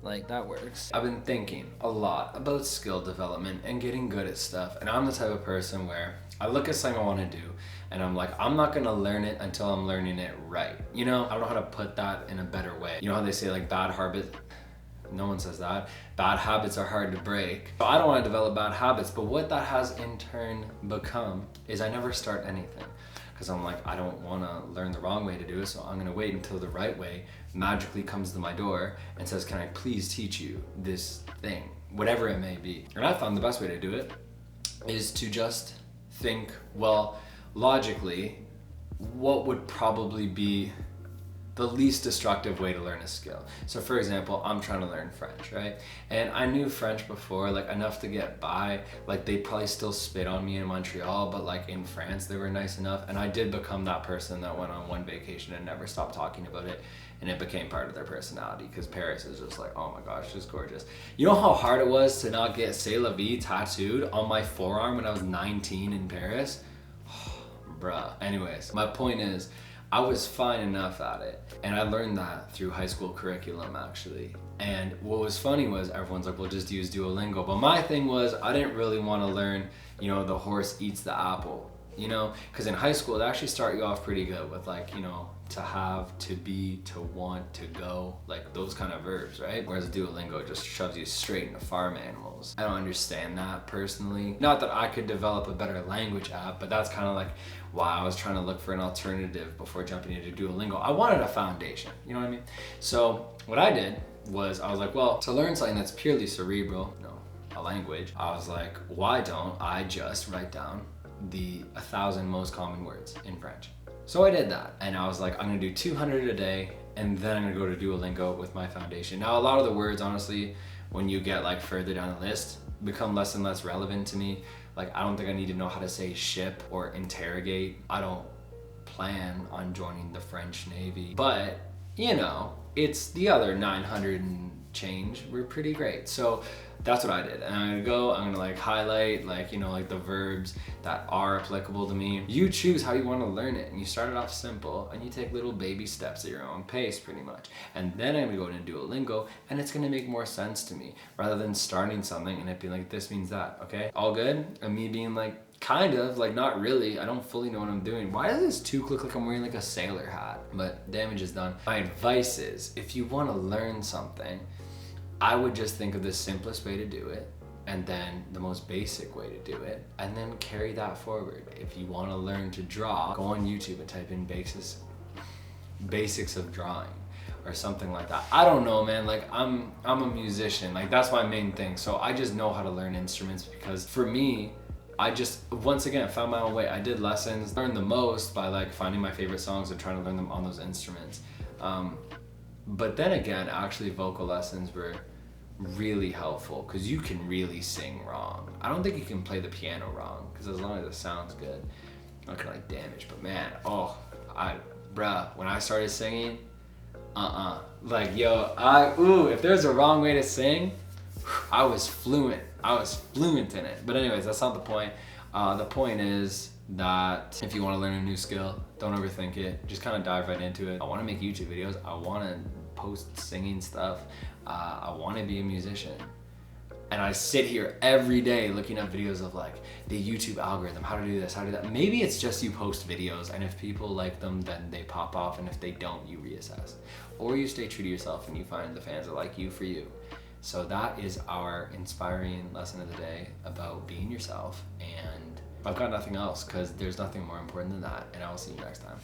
Like, that works. I've been thinking a lot about skill development and getting good at stuff. And I'm the type of person where I look at something I want to do and I'm like, I'm not gonna learn it until I'm learning it right. You know, I don't know how to put that in a better way. You know how they say like bad habits, no one says that. Bad habits are hard to break. So I don't want to develop bad habits, but what that has in turn become is I never start anything. Because I'm like, I don't want to learn the wrong way to do it, so I'm going to wait until the right way magically comes to my door and says, can I please teach you this thing, whatever it may be. And I found the best way to do it is to just think, well, logically, what would probably be the least destructive way to learn a skill. So for example, I'm trying to learn French, right? And I knew French before, like enough to get by. Like they probably still spit on me in Montreal, but like in France, they were nice enough. And I did become that person that went on one vacation and never stopped talking about it. And it became part of their personality because Paris is just like, oh my gosh, just gorgeous. You know how hard it was to not get C'est la vie tattooed on my forearm when I was 19 in Paris? Bruh. Anyways, my point is, I was fine enough at it. And I learned that through high school curriculum actually. And what was funny was everyone's like, well, just use Duolingo. But my thing was, I didn't really want to learn, you know, the horse eats the apple, you know? Because in high school, they actually start you off pretty good with like, you know, to have, to be, to want, to go, like those kind of verbs, right? Whereas Duolingo just shoves you straight into farm animals. I don't understand that personally. Not that I could develop a better language app, but that's kind of like why I was trying to look for an alternative before jumping into Duolingo. I wanted a foundation, you know what I mean? So what I did was I was like, well, to learn something that's purely cerebral, you know, a language, I was like, why don't I just write down the 1,000 most common words in French? So I did that, and I was like, I'm gonna do 200 a day, and then I'm gonna go to Duolingo with my foundation. Now, a lot of the words, honestly, when you get like further down the list, become less and less relevant to me. Like, I don't think I need to know how to say ship or interrogate. I don't plan on joining the French Navy, but you know, it's the other 900 and change were pretty great. So that's what I did. And I'm gonna like highlight like, you know, like the verbs that are applicable to me. You choose how you want to learn it, and you start it off simple and you take little baby steps at your own pace pretty much. And then I'm gonna go into Duolingo and it's gonna make more sense to me rather than starting something and it being like, this means that, okay? All good? And me being like, kind of, like not really, I don't fully know what I'm doing. Why does this too look like I'm wearing like a sailor hat? But damage is done. My advice is, if you want to learn something, I would just think of the simplest way to do it, and then the most basic way to do it, and then carry that forward. If you want to learn to draw, go on YouTube and type in basics of drawing or something like that. I don't know, man. Like I'm a musician. Like that's my main thing. So I just know how to learn instruments because for me, I just, once again, found my own way. I did lessons, learned the most by like finding my favorite songs and trying to learn them on those instruments. But then again, actually vocal lessons were really helpful because you can really sing wrong. I don't think you can play the piano wrong because as long as it sounds good, not gonna like damage, but man, bruh, when I started singing, like yo, if there's a wrong way to sing, I was fluent in it. But anyways, that's not the point. The point is that if you want to learn a new skill, don't overthink it. Just kind of dive right into it. I want to make YouTube videos. I want to post singing stuff. I want to be a musician. And I sit here every day looking at videos of like the YouTube algorithm, how to do this, how to do that. Maybe it's just you post videos and if people like them, then they pop off. And if they don't, you reassess. Or you stay true to yourself and you find the fans that like you for you. So that is our inspiring lesson of the day about being yourself. And I've got nothing else because there's nothing more important than that. And I will see you next time.